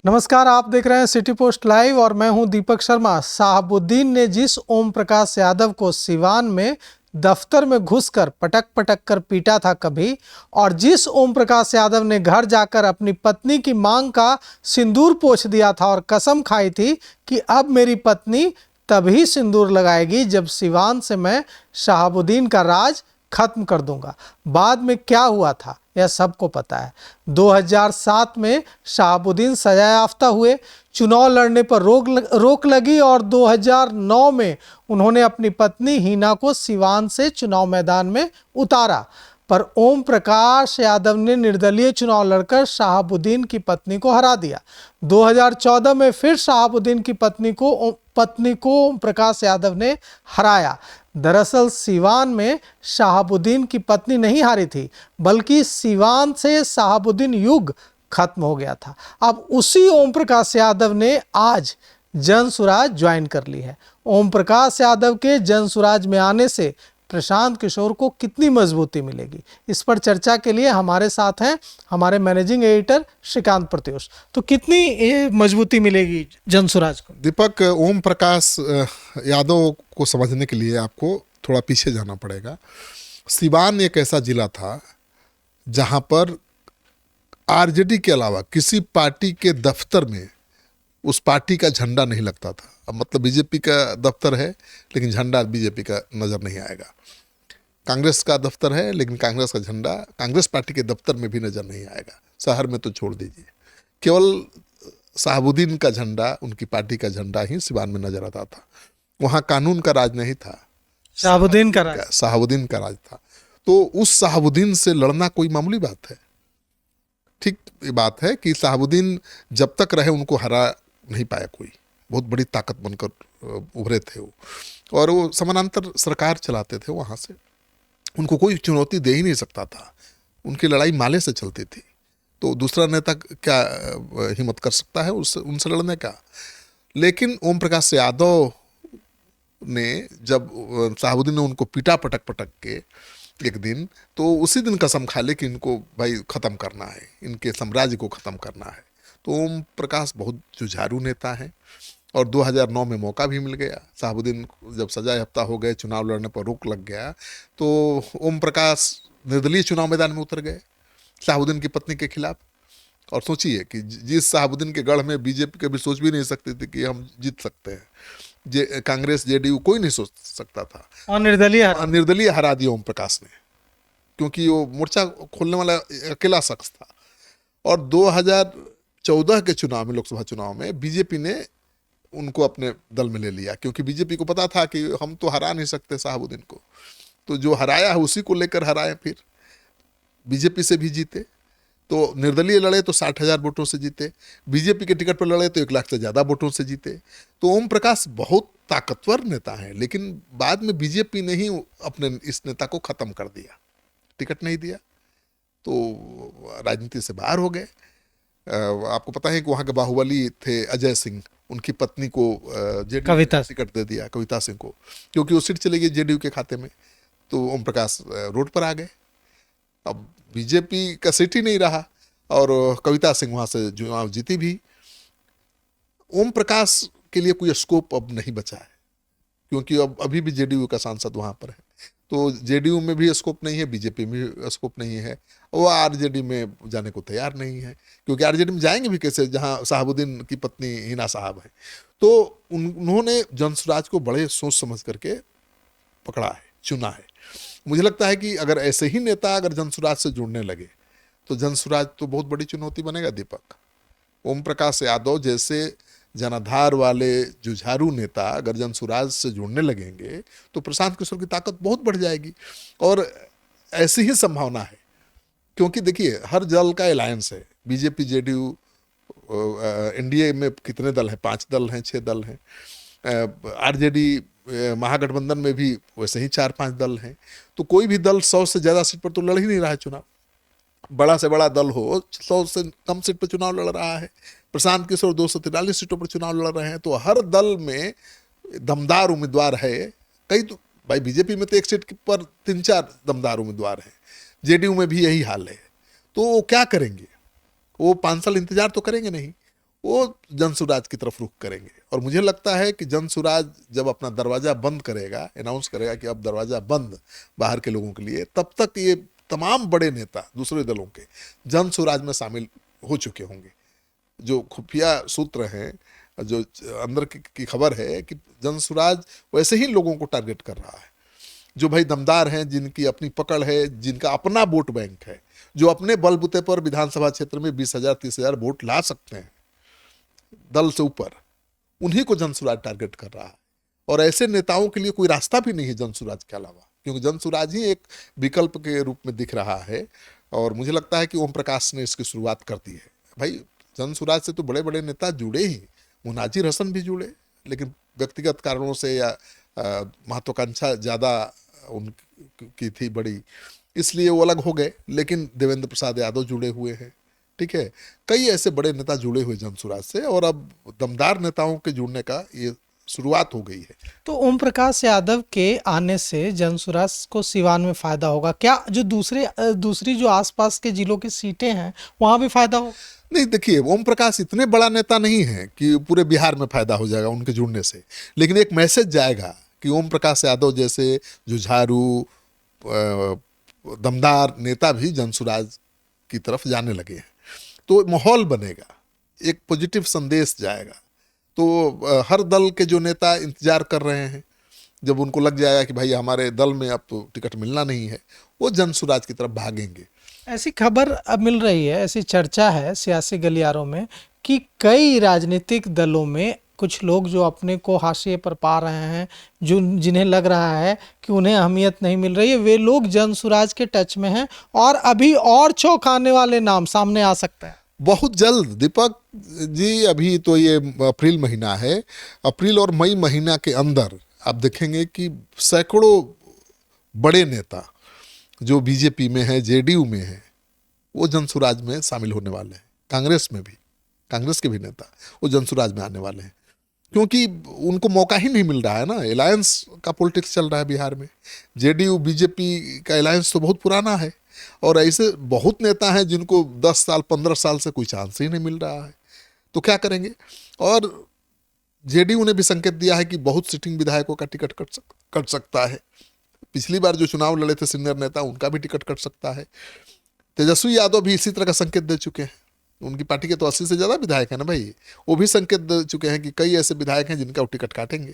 नमस्कार, आप देख रहे हैं सिटी पोस्ट लाइव और मैं हूं दीपक शर्मा। साहबुद्दीन ने जिस ओम प्रकाश यादव को सिवान में दफ्तर में घुसकर पटक पटक कर पीटा था कभी, और जिस ओम प्रकाश यादव ने घर जाकर अपनी पत्नी की मांग का सिंदूर पोंछ दिया था और कसम खाई थी कि अब मेरी पत्नी तभी सिंदूर लगाएगी जब सिवान से मैं शहाबुद्दीन का राज खत्म कर दूंगा, बाद में क्या हुआ था यह सबको पता है। 2007 में शहाबुद्दीन सजा याफ्ता हुए, चुनाव लड़ने पर रोक लगी और 2009 में उन्होंने अपनी पत्नी हिना को सिवान से चुनाव मैदान में उतारा, पर ओम प्रकाश यादव ने निर्दलीय चुनाव लड़कर शहाबुद्दीन की पत्नी को हरा दिया। 2014 में फिर शहाबुद्दीन की पत्नी को ओम प्रकाश यादव ने हराया। दरअसल सिवान में शहाबुद्दीन की पत्नी नहीं हारी थी, बल्कि सिवान से शहाबुद्दीन युग खत्म हो गया था। अब उसी ओम प्रकाश यादव ने आज जनसुराज ज्वाइन कर ली है। ओम प्रकाश यादव के जनसुराज में आने से प्रशांत किशोर को कितनी मजबूती मिलेगी, इस पर चर्चा के लिए हमारे साथ हैं हमारे मैनेजिंग एडिटर श्रीकांत प्रत्युष। तो कितनी मजबूती मिलेगी जनसुराज को? दीपक, ओम प्रकाश यादव को समझने के लिए आपको थोड़ा पीछे जाना पड़ेगा। सिवान एक ऐसा जिला था जहां पर आरजेडी के अलावा किसी पार्टी के दफ्तर में उस पार्टी का झंडा नहीं लगता था। अब मतलब बीजेपी का दफ्तर है लेकिन झंडा बीजेपी का नजर नहीं आएगा, कांग्रेस का दफ्तर है लेकिन कांग्रेस का झंडा कांग्रेस पार्टी के दफ्तर में भी नजर नहीं आएगा। शहर में तो छोड़ दीजिए, केवल शहाबुद्दीन का झंडा, उनकी पार्टी का झंडा ही सिवान में नजर आता था। वहाँ कानून का राज नहीं था, शहाबुद्दीन का राज था। तो उस शहाबुद्दीन से लड़ना कोई मामूली बात है? ठीक बात है कि शहाबुद्दीन जब तक रहे उनको हरा नहीं पाया कोई, बहुत बड़ी ताकत बनकर उभरे थे वो, और वो समानांतर सरकार चलाते थे। वहाँ से उनको कोई चुनौती दे ही नहीं सकता था, उनकी लड़ाई माले से चलती थी। तो दूसरा नेता क्या हिम्मत कर सकता है उनसे लड़ने का? लेकिन ओम प्रकाश यादव ने जब शहाबुद्दीन ने उनको पीटा पटक के एक दिन, तो उसी दिन कसम खा ले कि इनको भाई ख़त्म करना है, इनके साम्राज्य को ख़त्म करना है। तो ओम प्रकाश बहुत जुझारू नेता हैं और 2009 में मौका भी मिल गया। शहाबुद्दीन जब सजा याफ्ता हो गए, चुनाव लड़ने पर रोक लग गया, तो ओम प्रकाश निर्दलीय चुनाव मैदान में उतर गए शहाबुद्दीन की पत्नी के खिलाफ। और सोचिए कि जिस शहाबुद्दीन के गढ़ में बीजेपी कभी सोच भी नहीं सकती थी कि हम जीत सकते हैं, कांग्रेस जेडीयू कोई नहीं सोच सकता था, और निर्दलीय हरा दिया ओम प्रकाश ने, क्योंकि वो मोर्चा खोलने वाला अकेला शख्स था। और 2014 के चुनाव में, लोकसभा चुनाव में, बीजेपी ने उनको अपने दल में ले लिया, क्योंकि बीजेपी को पता था कि हम तो हरा नहीं सकते शहाबुद्दीन को, तो जो हराया है उसी को लेकर हराए। फिर बीजेपी से भी जीते, तो निर्दलीय लड़े तो 60,000 वोटों से जीते, बीजेपी के टिकट पर लड़े तो 1 लाख से ज़्यादा वोटों से जीते। तो ओम प्रकाश बहुत ताकतवर नेता है, लेकिन बाद में बीजेपी ने ही अपने इस नेता को ख़त्म कर दिया, टिकट नहीं दिया, तो राजनीति से बाहर हो गए। आपको पता है कि वहाँ के बाहुबली थे अजय सिंह, उनकी पत्नी को जेडीयू ने टिकट दे दिया, कविता सिंह को, क्योंकि वो सीट चली गई जेडीयू के खाते में। तो ओम प्रकाश रोड पर आ गए। अब बीजेपी का सीट ही नहीं रहा और कविता सिंह वहाँ से चुनाव जीती भी। ओम प्रकाश के लिए कोई स्कोप अब नहीं बचा है, क्योंकि अब अभी भी जेडीयू का सांसद वहाँ पर है, तो जेडीयू में भी स्कोप नहीं है, बीजेपी में भी स्कोप नहीं है, वो आरजेडी में जाने को तैयार नहीं है, क्योंकि आरजेडी में जाएंगे भी कैसे जहाँ शहाबुद्दीन की पत्नी हिना साहब है। तो उन्होंने जनसुराज को बड़े सोच समझ करके पकड़ा है, चुना है। मुझे लगता है कि अगर ऐसे ही नेता अगर जनसुराज से जुड़ने लगे तो जनसुराज तो बहुत बड़ी चुनौती बनेगा दीपक। ओम प्रकाश यादव जैसे जनाधार वाले जुझारू नेता अगर जनसुराज से जुड़ने लगेंगे तो प्रशांत किशोर की ताकत बहुत बढ़ जाएगी, और ऐसी ही संभावना है, क्योंकि देखिए हर दल का अलायंस है, बीजेपी जेडीयू एनडीए में कितने दल हैं, 5 दल हैं, 6 दल हैं, आरजेडी महागठबंधन में भी वैसे ही 4-5 दल हैं। तो कोई भी दल 100 से ज़्यादा सीट पर तो लड़ ही नहीं रहा है चुनाव, बड़ा से बड़ा दल हो 100 से कम सीट पर चुनाव लड़ रहा है। प्रशांत किशोर 243 सीटों पर चुनाव लड़ रहे हैं, तो हर दल में दमदार उम्मीदवार है। कई तो भाई बीजेपी में तो 1 सीट पर 3-4 दमदार उम्मीदवार हैं, जेडीयू में भी यही हाल है। तो वो क्या करेंगे? वो 5 साल इंतजार तो करेंगे नहीं, वो जनसुराज की तरफ रुख करेंगे। और मुझे लगता है कि जनसुराज जब अपना दरवाज़ा बंद करेगा, अनाउंस करेगा कि अब दरवाज़ा बंद बाहर के लोगों के लिए, तब तक ये तमाम बड़े नेता दूसरे दलों के जनसुराज में शामिल हो चुके होंगे। जो खुफिया सूत्र हैं, जो अंदर की खबर है कि जनसुराज वैसे ही लोगों को टारगेट कर रहा है जो भाई दमदार हैं, जिनकी अपनी पकड़ है, जिनका अपना वोट बैंक है, जो अपने बलबूते पर विधानसभा क्षेत्र में 20,000 30,000 वोट ला सकते हैं दल से ऊपर, उन्हीं को जनसुराज टारगेट कर रहा है। और ऐसे नेताओं के लिए कोई रास्ता भी नहीं है जनसुराज के अलावा, क्योंकि जनसुराज ही एक विकल्प के रूप में दिख रहा है। और मुझे लगता है कि ओम प्रकाश ने इसकी शुरुआत कर दी है। भाई जनसुराज से तो बड़े बड़े नेता जुड़े ही, मुनाजिर हसन भी जुड़े, लेकिन व्यक्तिगत कारणों से या महत्वाकांक्षा ज़्यादा उनकी थी बड़ी, इसलिए वो अलग हो गए। लेकिन देवेंद्र प्रसाद यादव जुड़े हुए हैं, ठीक है, कई ऐसे बड़े नेता जुड़े हुए जनसुराज से, और अब दमदार नेताओं के जुड़ने का ये शुरुआत हो गई है। तो ओम प्रकाश यादव के आने से जनसुराज को सिवान में फायदा होगा क्या? जो दूसरी जो आसपास के जिलों की सीटें हैं वहां भी फायदा हो? नहीं, देखिए, ओम प्रकाश इतने बड़ा नेता नहीं है कि पूरे बिहार में फायदा हो जाएगा उनके जुड़ने से, लेकिन एक मैसेज जाएगा कि ओम प्रकाश यादव जैसे जुझारू दमदार नेता भी जनसुराज की तरफ जाने लगे हैं, तो माहौल बनेगा, एक पॉजिटिव संदेश जाएगा। तो हर दल के जो नेता इंतजार कर रहे हैं, जब उनको लग जाएगा कि भाई हमारे दल में अब तो टिकट मिलना नहीं है, वो जनसुराज की तरफ भागेंगे। ऐसी खबर अब मिल रही है, ऐसी चर्चा है सियासी गलियारों में कि कई राजनीतिक दलों में कुछ लोग जो अपने को हाशिए पर पा रहे हैं, जो जिन्हें लग रहा है कि उन्हें अहमियत नहीं मिल रही है, वे लोग जनसुराज के टच में हैं और अभी और चौंकाने वाले नाम सामने आ सकते हैं। बहुत जल्द दीपक जी, अभी तो ये अप्रैल महीना है, अप्रैल और मई महीना के अंदर आप देखेंगे कि सैकड़ों बड़े नेता जो बीजेपी में है, जेडीयू में है, वो जनसुराज में शामिल होने वाले हैं। कांग्रेस में भी, कांग्रेस के भी नेता वो जनसुराज में आने वाले हैं, क्योंकि उनको मौका ही नहीं मिल रहा है ना। अलायंस का पॉलिटिक्स चल रहा है बिहार में, जेडीयू बीजेपी का अलायंस तो बहुत पुराना है, और ऐसे बहुत नेता हैं जिनको 10 साल 15 साल से कोई चांस ही नहीं मिल रहा है, तो क्या करेंगे। और जेडीयू ने भी संकेत दिया है कि बहुत सिटिंग विधायकों का टिकट कट सकता है। पिछली बार जो चुनाव लड़े थे सीनियर नेता, उनका भी टिकट कट सकता है। तेजस्वी यादव भी इसी तरह का संकेत दे चुके हैं, उनकी पार्टी के तो 80 से ज़्यादा विधायक हैं ना भाई, वो भी संकेत दे चुके हैं कि कई ऐसे विधायक हैं जिनका वो टिकट काटेंगे।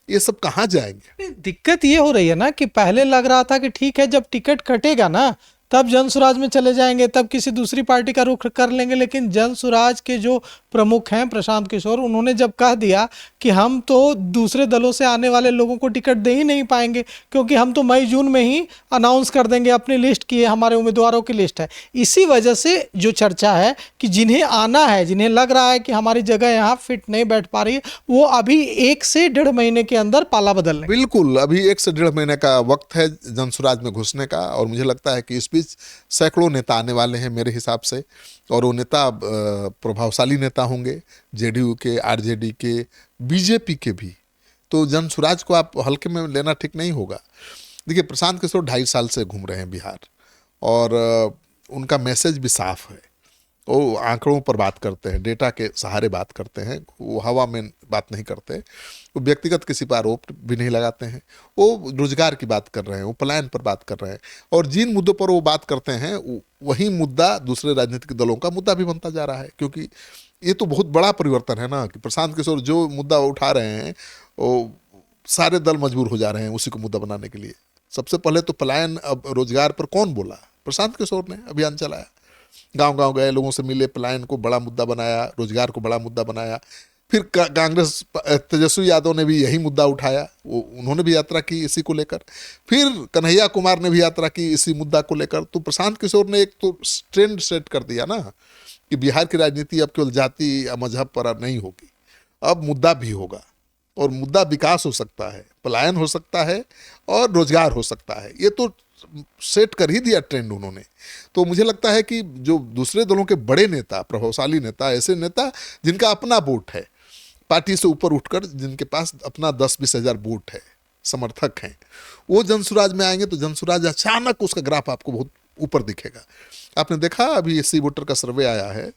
ये सब कहाँ जाएंगे? दिक्कत ये हो रही है ना कि पहले लग रहा था कि ठीक है, जब टिकट कटेगा ना तब जनसुराज में चले जाएंगे, तब किसी दूसरी पार्टी का रुख कर लेंगे। लेकिन जनसुराज के जो प्रमुख हैं प्रशांत किशोर, उन्होंने जब कह दिया कि हम तो दूसरे दलों से आने वाले लोगों को टिकट दे ही नहीं पाएंगे, क्योंकि हम तो मई जून में ही अनाउंस कर देंगे अपनी लिस्ट की, हमारे उम्मीदवारों की लिस्ट है। इसी वजह से जो चर्चा है कि जिन्हें आना है, जिन्हें लग रहा है कि हमारी जगह यहाँ फिट नहीं बैठ पा रही है, वो अभी 1 से 1.5 महीने के अंदर पाला बदल लेंगे। बिल्कुल, अभी 1 से 1.5 महीने का वक्त है जनसुराज में घुसने का, और मुझे लगता है कि इस बीच सैकड़ों नेता आने वाले हैं मेरे हिसाब से, और वो नेता प्रभावशाली नेता होंगे, जेडीयू के, आरजेडी के, बीजेपी के भी। तो जनसुराज को आप हल्के में लेना ठीक नहीं होगा। देखिए, प्रशांत किशोर 2.5 साल से घूम रहे हैं बिहार, और उनका मैसेज भी साफ है। वो आंकड़ों पर बात करते हैं, डेटा के सहारे बात करते हैं, वो हवा में बात नहीं करते, वो व्यक्तिगत किसी पर आरोप भी नहीं लगाते हैं, वो रोजगार की बात कर रहे हैं, वो पलायन पर बात कर रहे हैं, और जिन मुद्दों पर वो बात करते हैं वही मुद्दा दूसरे राजनीतिक दलों का मुद्दा भी बनता जा रहा है। क्योंकि ये तो बहुत बड़ा परिवर्तन है ना कि प्रशांत किशोर जो मुद्दा उठा रहे हैं, वो सारे दल मजबूर हो जा रहे हैं उसी को मुद्दा बनाने के लिए। सबसे पहले तो पलायन, अब रोजगार पर कौन बोला? प्रशांत किशोर ने अभियान चलाया, गांव गांव गए, लोगों से मिले, पलायन को बड़ा मुद्दा बनाया, रोजगार को बड़ा मुद्दा बनाया। फिर कांग्रेस, तेजस्वी यादव ने भी यही मुद्दा उठाया, उन्होंने भी यात्रा की इसी को लेकर। फिर कन्हैया कुमार ने भी यात्रा की इसी मुद्दा को लेकर। तो प्रशांत किशोर ने एक तो ट्रेंड सेट कर दिया ना कि बिहार की राजनीति अब केवल जाति या मजहब पर नहीं होगी, अब मुद्दा भी होगा, और मुद्दा विकास हो सकता है, पलायन हो सकता है, और रोजगार हो सकता है। ये तो सेट कर ही दिया ट्रेंड उन्होंने। तो मुझे लगता है कि जो दूसरे दलों के बड़े नेता, प्रभावशाली नेता, ऐसे नेता जिनका अपना वोट है, पार्टी से ऊपर उठकर जिनके पास अपना 10-20 हज़ार वोट है, समर्थक हैं, वो जनसुराज में आएंगे तो जनसुराज अचानक उसका ग्राफ आपको बहुत ऊपर दिखेगा। आपने देखा, अभी एससी वोटर का सर्वे आया है,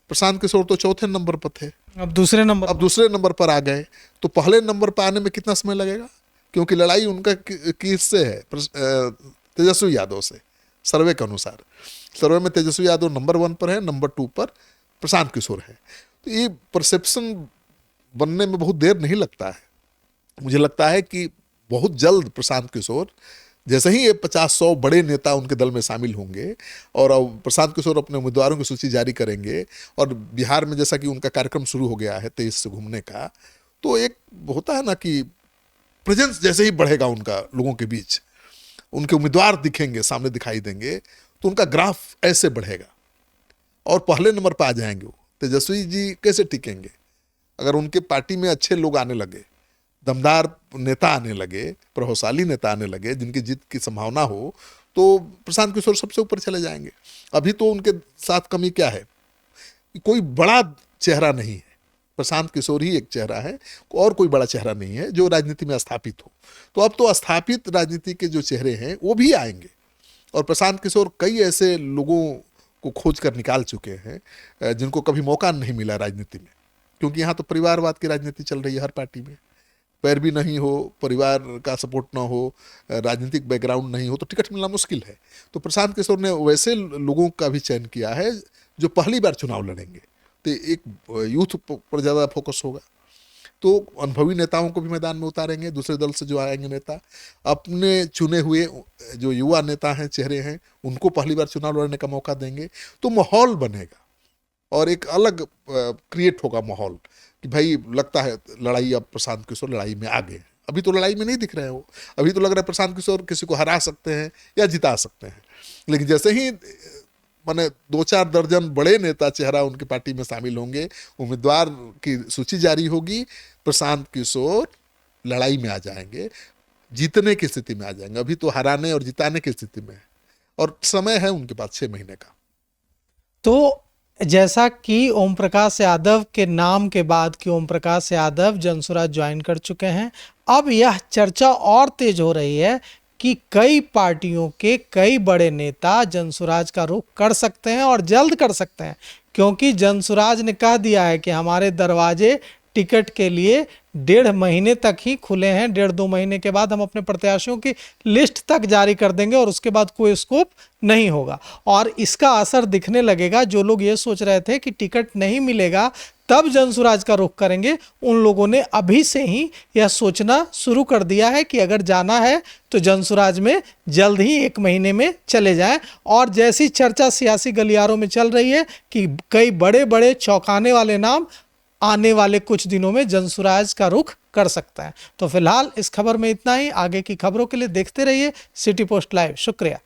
प्रशांत किशोर तो चौथे नंबर पर थे, अब दूसरे नंबर अब दूसरे नंबर पर आ गए, तो पहले नंबर पर आने में कितना समय लगेगा? क्योंकि लड़ाई उनका किससे है? तेजस्वी यादव से। सर्वे के अनुसार, सर्वे में तेजस्वी यादव नंबर 1 पर है, नंबर 2 पर प्रशांत किशोर है। तो ये परसेप्शन बनने में बहुत देर नहीं लगता है। मुझे लगता है कि बहुत जल्द प्रशांत किशोर, जैसे ही ये 50-100 बड़े नेता उनके दल में शामिल होंगे और अब प्रशांत किशोर अपने उम्मीदवारों की सूची जारी करेंगे, और बिहार में जैसा कि उनका कार्यक्रम शुरू हो गया है 23 से घूमने का, तो एक होता है ना कि प्रेजेंस जैसे ही बढ़ेगा उनका लोगों के बीच, उनके उम्मीदवार दिखेंगे, सामने दिखाई देंगे, तो उनका ग्राफ ऐसे बढ़ेगा और पहले नंबर पर आ जाएंगे वो। तेजस्वी जी कैसे टिकेंगे? अगर उनके पार्टी में अच्छे लोग आने लगे, दमदार नेता आने लगे, प्रभावशाली नेता आने लगे, जिनकी जीत की संभावना हो, तो प्रशांत किशोर सबसे ऊपर चले जाएंगे। अभी तो उनके साथ कमी क्या है? कोई बड़ा चेहरा नहीं है, प्रशांत किशोर ही एक चेहरा है, और कोई बड़ा चेहरा नहीं है जो राजनीति में स्थापित हो। तो अब तो स्थापित राजनीति के जो चेहरे हैं वो भी आएंगे, और प्रशांत किशोर कई ऐसे लोगों को खोज कर निकाल चुके हैं जिनको कभी मौका नहीं मिला राजनीति में, क्योंकि यहाँ तो परिवारवाद की राजनीति चल रही है हर पार्टी में। पैरवी नहीं हो, परिवार का सपोर्ट ना हो, राजनीतिक बैकग्राउंड नहीं हो, तो टिकट मिलना मुश्किल है। तो प्रशांत किशोर ने वैसे लोगों का भी चयन किया है जो पहली बार चुनाव लड़ेंगे, तो एक यूथ पर ज़्यादा फोकस होगा। तो अनुभवी नेताओं को भी मैदान में उतारेंगे, दूसरे दल से जो आएंगे नेता, अपने चुने हुए जो युवा नेता हैं, चेहरे हैं, उनको पहली बार चुनाव लड़ने का मौका देंगे, तो माहौल बनेगा और एक अलग क्रिएट होगा माहौल कि भाई लगता है लड़ाई, अब प्रशांत किशोर लड़ाई में आ गए। अभी तो लड़ाई में नहीं दिख रहे हैं वो, अभी तो लग रहा है प्रशांत किशोर किसी को हरा सकते हैं या जिता सकते हैं। लेकिन जैसे ही माने 2-4 दर्जन बड़े नेता चेहरा उनकी पार्टी में शामिल होंगे, उम्मीदवार की सूची जारी होगी, प्रशांत किशोर लड़ाई में आ जाएंगे, जीतने की स्थिति में आ जाएंगे। अभी तो हराने और जिताने की स्थिति में है, और समय है उनके पास 6 महीने का। तो जैसा कि ओम प्रकाश यादव के नाम के बाद कि ओम प्रकाश यादव जनसुराज ज्वाइन कर चुके हैं, अब यह चर्चा और तेज हो रही है कि कई पार्टियों के कई बड़े नेता जनसुराज का रुख कर सकते हैं और जल्द कर सकते हैं, क्योंकि जनसुराज ने कह दिया है कि हमारे दरवाजे टिकट के लिए 1.5 महीने तक ही खुले हैं। 1.5-2 महीने के बाद हम अपने प्रत्याशियों की लिस्ट तक जारी कर देंगे और उसके बाद कोई स्कोप नहीं होगा। और इसका असर दिखने लगेगा। जो लोग ये सोच रहे थे कि टिकट नहीं मिलेगा तब जनसुराज का रुख करेंगे, उन लोगों ने अभी से ही यह सोचना शुरू कर दिया है कि अगर जाना है तो जनसुराज में जल्द ही 1 महीने में चले जाएं। और जैसी चर्चा सियासी गलियारों में चल रही है कि कई बड़े बड़े चौंकाने वाले नाम आने वाले कुछ दिनों में जनसुराज का रुख कर सकता है। तो फिलहाल इस खबर में इतना ही। आगे की खबरों के लिए देखते रहिए सिटी पोस्ट लाइव। शुक्रिया।